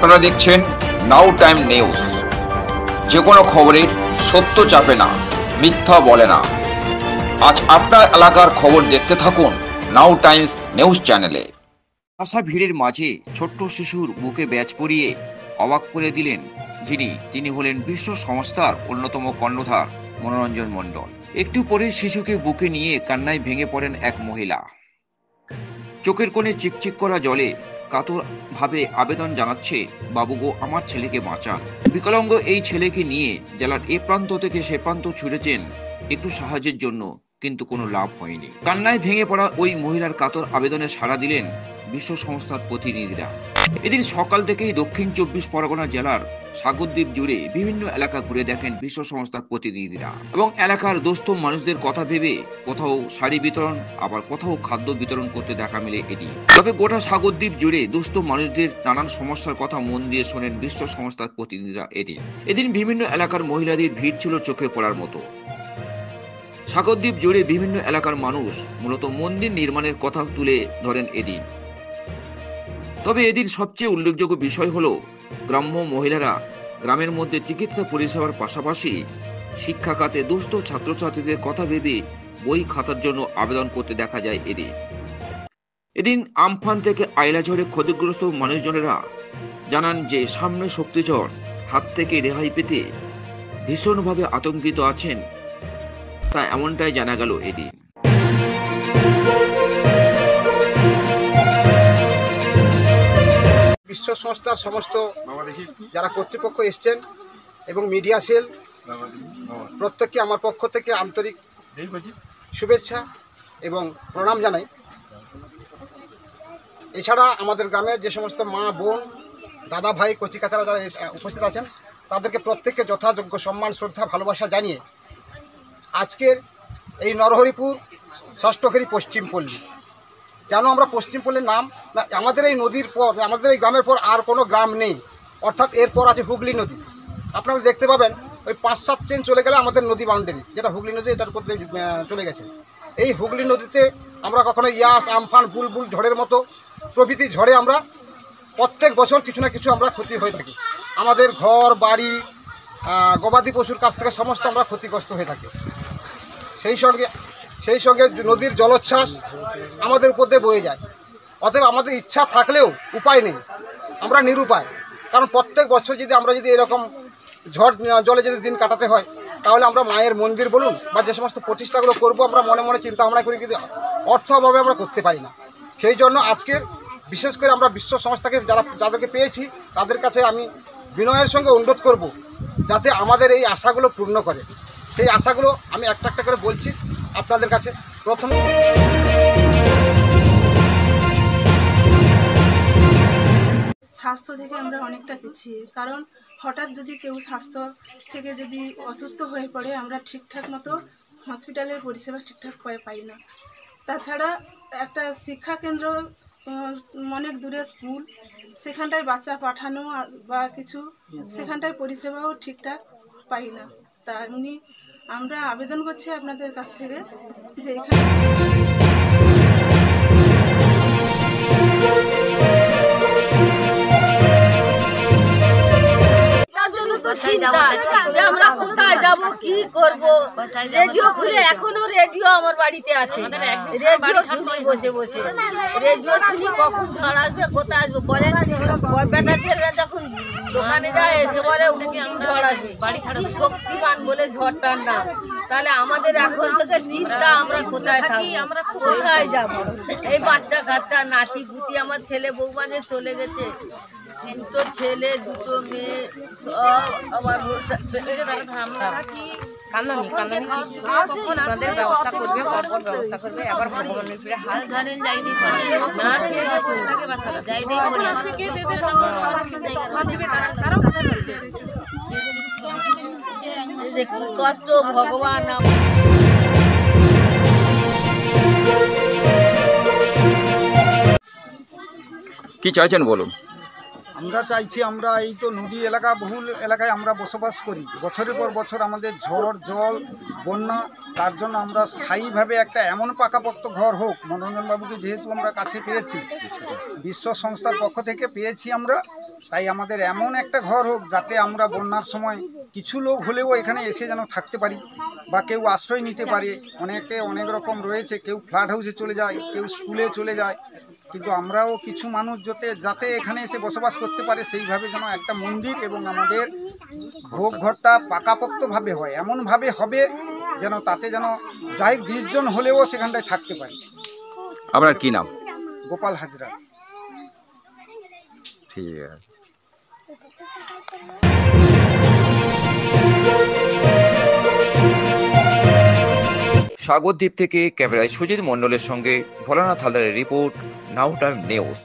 আপনারা দেখছেন নাও time news. যে কোনো খবরের সত্য চাপে না, মিথ্যা বলে না। আজ আপনার এলাকার খবর দেখতে থাকুন নাও টাইমস নিউজ চ্যানেলে। আশা ভিড়ের মাঝে ছোট্ট শিশুর বুকে ব্যাজ পরিয়ে অবাক করে দিলেন তিনি হলেন বিশ্ব সংস্থার অন্যতম কর্ণধার মনোরঞ্জন মণ্ডল। একটু পরে শিশুকে বুকে নিয়ে কান্নায় ভেঙে পড়েন এক মহিলা। চোখের কোণে চিকচিক করা জলে কাতর ভাবে আবেদন জানাচ্ছে, বাবু গো, আমার ছেলেকে বাঁচান। বিকলাঙ্গ এই ছেলেকে নিয়ে জেলার এ প্রান্ত থেকে সে প্রান্ত ছুটেছেন একটু সাহায্যের জন্য, কিন্তু কোনো লাভ হয়নি। কান্নায় ভেঙে পড়া ওই মহিলার কাতর আবেদনে সাড়া দিলেন বিশ্ব সংস্থার প্রতিনিধিরা। এদিন সকাল থেকেই দক্ষিণ 24 পরগনা জেলার সাগরদ্বীপ জুড়ে বিভিন্ন এলাকা ঘুরে দেখেন বিশ্ব সংস্থার প্রতিনিধিরা এবং এলাকার দুস্থ মানুষদের কথা ভেবে কোথাও শাড়ি বিতরণ, আবার কোথাও খাদ্য বিতরণ করতে দেখা মেলে এদিন। তবে গোটা সাগরদ্বীপ জুড়ে দুস্থ মানুষদের নানান সমস্যার কথা মন দিয়ে শোনেন বিশ্ব সংস্থার প্রতিনিধিরা এদিন বিভিন্ন এলাকার মহিলাদের ভিড় ছিল চোখে পড়ার মতো। সাগরদ্বীপ জুড়ে বিভিন্ন এলাকার মানুষ মূলত মন্দির নির্মাণের কথা তুলে ধরেন এদিন। তবে এদিন সবচেয়ে উল্লেখযোগ্য বিষয় হলো গ্রাম্য মহিলারা গ্রামের মধ্যে চিকিৎসা পরিষেবার পাশাপাশি শিক্ষা খাতে দুস্থ ছাত্রছাত্রীদের কথা ভেবে বই খাতার জন্য আবেদন করতে দেখা যায় এদিন আমফান থেকে আইলাঝড়ে ক্ষতিগ্রস্ত মানুষজনেরা জানান যে সামনে শক্তিঝড় হাত থেকে রেহাই পেতে ভীষণভাবে আতঙ্কিত আছেন, তা এমনটাই জানা গেল এদিন। বিশ্ব সংস্থার সমস্ত যারা কর্তৃপক্ষ এসছেন এবং মিডিয়া সেল প্রত্যেককে আমার পক্ষ থেকে আন্তরিক শুভেচ্ছা এবং প্রণাম জানাই। এছাড়া আমাদের গ্রামের যে সমস্ত মা, বোন, দাদা, ভাই, কচিকাচারা যারা উপস্থিত আছেন তাদেরকে প্রত্যেককে যথাযোগ্য সম্মান, শ্রদ্ধা, ভালোবাসা জানিয়ে আজকের এই নরহরিপুর ষষ্ঠঘেরি পশ্চিম পল্লী। কেন আমরা পশ্চিম পল্লীর নাম না, আমাদের এই নদীর পর, আমাদের এই গ্রামের পর আর কোনো গ্রাম নেই, অর্থাৎ এরপর আছে হুগলি নদী। আপনারা দেখতে পাবেন ওই 5-7 ট্রেন চলে গেলে আমাদের নদী বাউন্ডারি, যেটা হুগলি নদী, এটার উপর চলে গেছে। এই হুগলি নদীতে আমরা কখনো ইয়াস, আমফান, বুলবুল ঝড়ের মতো প্রভৃতি ঝড়ে আমরা প্রত্যেক বছর কিছু না কিছু আমরা ক্ষতি হয়ে থাকি। আমাদের ঘর বাড়ি, গবাদি পশুর কাছ থেকে সমস্ত আমরা ক্ষতিগ্রস্ত হয়ে থাকি। সেই সঙ্গে নদীর জলোচ্ছ্বাস আমাদের উপর দিয়ে বয়ে যায়। অতএব আমাদের ইচ্ছা থাকলেও উপায় নেই, আমরা নিরুপায়। কারণ প্রত্যেক বছর আমরা যদি এরকম ঝড় জলে যদি দিন কাটাতে হয়, তাহলে আমরা মায়ের মন্দির বলুন বা যে সমস্ত প্রতিষ্ঠাগুলো করবো আমরা মনে মনে চিন্তা ভাবনা করি, কিন্তু অর্থ অভাবে আমরা করতে পারি না। সেই জন্য আজকের বিশেষ করে আমরা বিশ্ব সংস্থাকে যাদেরকে পেয়েছি তাদের কাছে আমি বিনয়ের সঙ্গে অনুরোধ করব যাতে আমাদের এই আশাগুলো পূর্ণ করে। সেই আশাগুলো আমি একটা একটা করে বলছি আপনাদের কাছে। প্রথমে স্বাস্থ্য থেকে আমরা অনেকটা পিছিয়ে, কারণ হঠাৎ যদি কেউ স্বাস্থ্য থেকে যদি অসুস্থ হয়ে পড়ে, আমরা ঠিকঠাক মতো হসপিটালের পরিষেবা ঠিকঠাক পাই না। তাছাড়া একটা শিক্ষা কেন্দ্র, অনেক দূরে স্কুল, সেখানটায় বাচ্চা পাঠানো বা কিছু, সেখানটায় পরিষেবাও ঠিকঠাক পাই না। তা এমনি আমরা আবেদন করছি আপনাদের কাছ থেকে যে এখানে আমরা কোথায় যাব, কি করব। রেডিও খুলে, এখনো রেডিও আমার বাড়িতে আছে, রেডিও শুনি বসে বসে, রেডিও শুনি কখন ঝড় আসবে, কোথায় আসবে। বলে বেটা ছেলেরা যখন দোকানে যায় এসে বলে অমুক দিন ঝড় আসবে, শক্তিমান বলে ঝড়টার নাম। তাহলে আমাদের এখন থেকে চিন্তা, আমরা কোথায় থাকি, আমরা কোথায় যাব। এই বাচ্চা কাচ্চা নাতি পুতি, আমার ছেলে বৌমা যে চলে গেছে, 2 ছেলে 2 মেয়ে, সব আবার ব্যবস্থা করবে, ব্যবস্থা করবে। আবার ভগবানের হাল ধরেন যাইনি, কি কষ্ট ভগবান। কি চাইছেন বলুন? আমরা চাইছি, আমরা এই তো নদী এলাকা, বহুল এলাকায় আমরা বসবাস করি। বছরের পর বছর আমাদের ঝড়, জল, বন্যা, তার জন্য আমরা স্থায়ীভাবে একটা এমন পাকাপোক্ত ঘর হোক। মনোরঞ্জনবাবুকে যেহেতু আমরা কাছে পেয়েছি, বিশ্ব সংস্থার পক্ষ থেকে পেয়েছি আমরা, তাই আমাদের এমন একটা ঘর হোক যাতে আমরা বন্যার সময় কিছু লোক হলেও এখানে এসে যেন থাকতে পারি বা কেউ আশ্রয় নিতে পারে। অনেকে অনেক রকম রয়েছে, কেউ ফ্ল্যাট হাউসে চলে যায়, কেউ স্কুলে চলে যায়, কিন্তু আমরাও কিছু মানুষ যাতে এখানে এসে বসবাস করতে পারে সেইভাবে যেন একটা মন্দির এবং আমাদের ভোগ ঘরটা পাকাপোক্তভাবে হয়, এমনভাবে হবে যেন তাতে যেন যাই 20 জন হলেও সেখানটায় থাকতে পারে। আপনার কি নাম? গোপাল হাজরা। ঠিক আছে। সাগরদ্বীপ থেকে ক্যামেরায় সুজিত মণ্ডলের সঙ্গে ভোলানাথ হালদারের রিপোর্ট, নাও টাইম নিউজ।